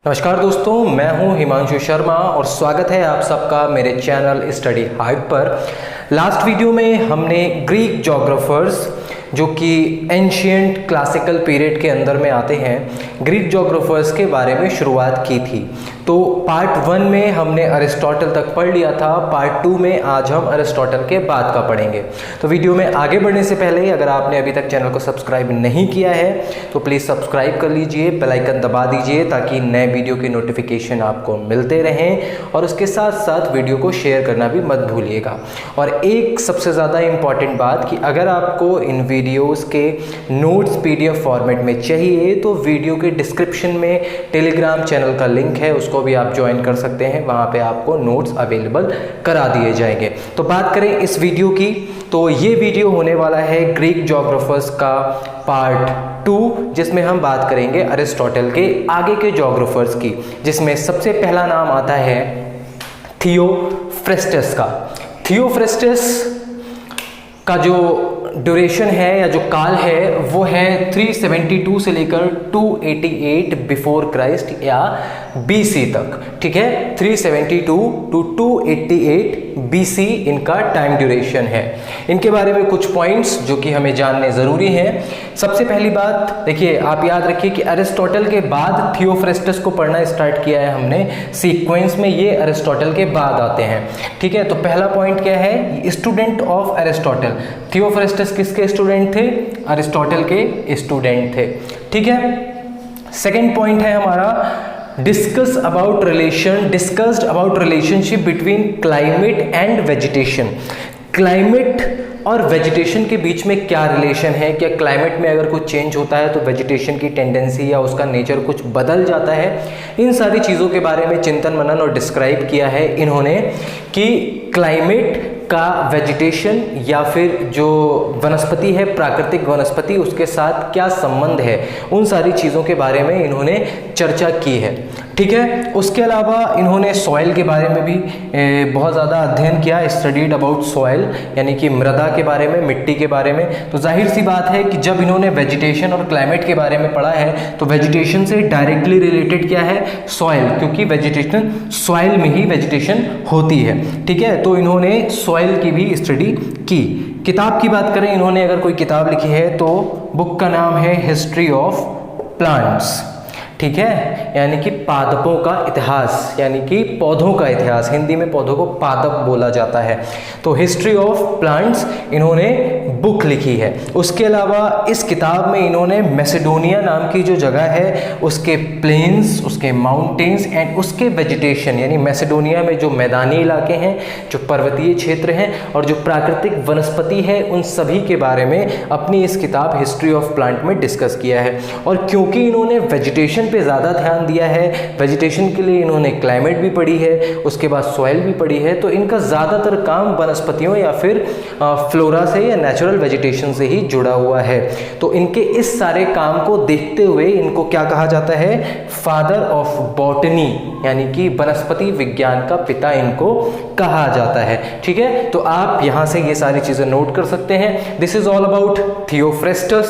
नमस्कार दोस्तों, मैं हूं हिमांशु शर्मा और स्वागत है आप सबका मेरे चैनल स्टडी हाइप पर। लास्ट वीडियो में हमने ग्रीक जोग्राफर्स जो कि एंशिएंट क्लासिकल पीरियड के अंदर में आते हैं, ग्रीक जोग्राफर्स के बारे में शुरुआत की थी। तो पार्ट 1 में हमने अरिस्टोटल तक पढ़ लिया था। पार्ट 2 में आज हम अरिस्टोटल के बाद का पढ़ेंगे। तो वीडियो में आगे बढ़ने से पहले अगर आपने अभी तक चैनल को सब्सक्राइब नहीं किया है तो प्लीज़ सब्सक्राइब कर लीजिए, बेल आइकन दबा दीजिए ताकि नए वीडियो की नोटिफिकेशन आपको मिलते रहें और उसके साथ साथ वीडियो को शेयर करना भी मत भूलिएगा। और एक सबसे ज़्यादा इम्पॉर्टेंट बात कि अगर आपको इन वीडियोस के नोट्स PDF फॉर्मेट में चाहिए तो वीडियो के डिस्क्रिप्शन में टेलीग्राम चैनल का लिंक है, उसको भी आप ज्वाइन कर सकते हैं। वहाँ पे आपको नोट्स अवेलेबल करा दिए जाएंगे। तो बात करें इस वीडियो की, तो ये वीडियो होने वाला है ग्रीक जोग्राफर्स का पार्ट 2, जिसमें हम बात करेंगे अरिस्टोटल के आगे के जोग्राफर्स की, जिसमें सबसे पहला नाम आता है थियोफ्रेस्टस का। थियोफ्रेस्टस का जो ड्यूरेशन है या जो काल है वो है 372 से लेकर 288 बिफोर क्राइस्ट या BC तक। ठीक है, 372 टू 288 BC इनका टाइम ड्यूरेशन है। इनके बारे में कुछ पॉइंट्स जो कि हमें जानने ज़रूरी हैं। सबसे पहली बात देखिए, आप याद रखिए कि अरिस्टोटल के बाद थियोफ्रेस्टस को पढ़ना स्टार्ट किया है हमने सीक्वेंस में, ये अरिस्टोटल के बाद आते हैं। ठीक है, तो पहला पॉइंट क्या है, स्टूडेंट ऑफ अरिस्टोटल। थियोफ्रेस्टस किसके स्टूडेंट थे? अरिस्टोटल के स्टूडेंट थे। ठीक है, सेकेंड पॉइंट है हमारा discussed about relationship between climate and vegetation. Climate और वेजिटेशन के बीच में क्या रिलेशन है? क्या क्लाइमेट में अगर कुछ चेंज होता है तो वेजिटेशन की टेंडेंसी या उसका नेचर कुछ बदल जाता है? इन सारी चीज़ों के बारे में चिंतन मनन और डिस्क्राइब किया है इन्होंने कि क्लाइमेट का वेजिटेशन या फिर जो वनस्पति है, प्राकृतिक वनस्पति, उसके साथ क्या संबंध है, उन सारी चीज़ों के बारे में इन्होंने चर्चा की है। ठीक है, उसके अलावा इन्होंने सॉइल के बारे में भी बहुत ज़्यादा अध्ययन किया, स्टडीड अबाउट सॉइल, यानी कि मृदा के बारे में, मिट्टी के बारे में। तो जाहिर सी बात है कि जब इन्होंने वेजिटेशन और क्लाइमेट के बारे में पढ़ा है तो वेजिटेशन से डायरेक्टली रिलेटेड क्या है? सॉइल, क्योंकि वेजिटेशन सॉइल में ही वेजिटेशन होती है। ठीक है, तो इन्होंने सॉइल की भी स्टडी की। किताब की बात करें, इन्होंने अगर कोई किताब लिखी है तो बुक का नाम है हिस्ट्री ऑफ प्लांट्स। ठीक है, यानी कि पादपों का इतिहास, यानी कि पौधों का इतिहास। हिंदी में पौधों को पादप बोला जाता है। तो हिस्ट्री ऑफ प्लांट्स इन्होंने बुक लिखी है। उसके अलावा इस किताब में इन्होंने मैसेडोनिया नाम की जो जगह है उसके प्लेन्स, उसके माउंटेन्स एंड उसके वेजिटेशन, यानी मैसेडोनिया में जो मैदानी इलाके हैं, जो पर्वतीय क्षेत्र हैं और जो प्राकृतिक वनस्पति है, उन सभी के बारे में अपनी इस किताब हिस्ट्री ऑफ प्लांट में डिस्कस किया है। और क्योंकि इन्होंने वेजिटेशन पे ज़्यादा ध्यान दिया है, वेजिटेशन के लिए इन्होंने क्लाइमेट भी पढ़ी है, उसके बाद सॉइल भी पढ़ी है, तो इनका ज़्यादातर काम वनस्पतियों या फिर फ्लोरा से या नेचुरल वेजिटेशन से ही जुड़ा हुआ है। तो इनके इस सारे काम को देखते हुए इनको क्या कहा जाता है? फादर ऑफ बॉटनी, यानी कि वनस्पति विज्ञान का पिता इनको कहा जाता है। ठीक है, तो आप यहाँ से ये सारी चीज़ें नोट कर सकते हैं। This is all about Theophrastus.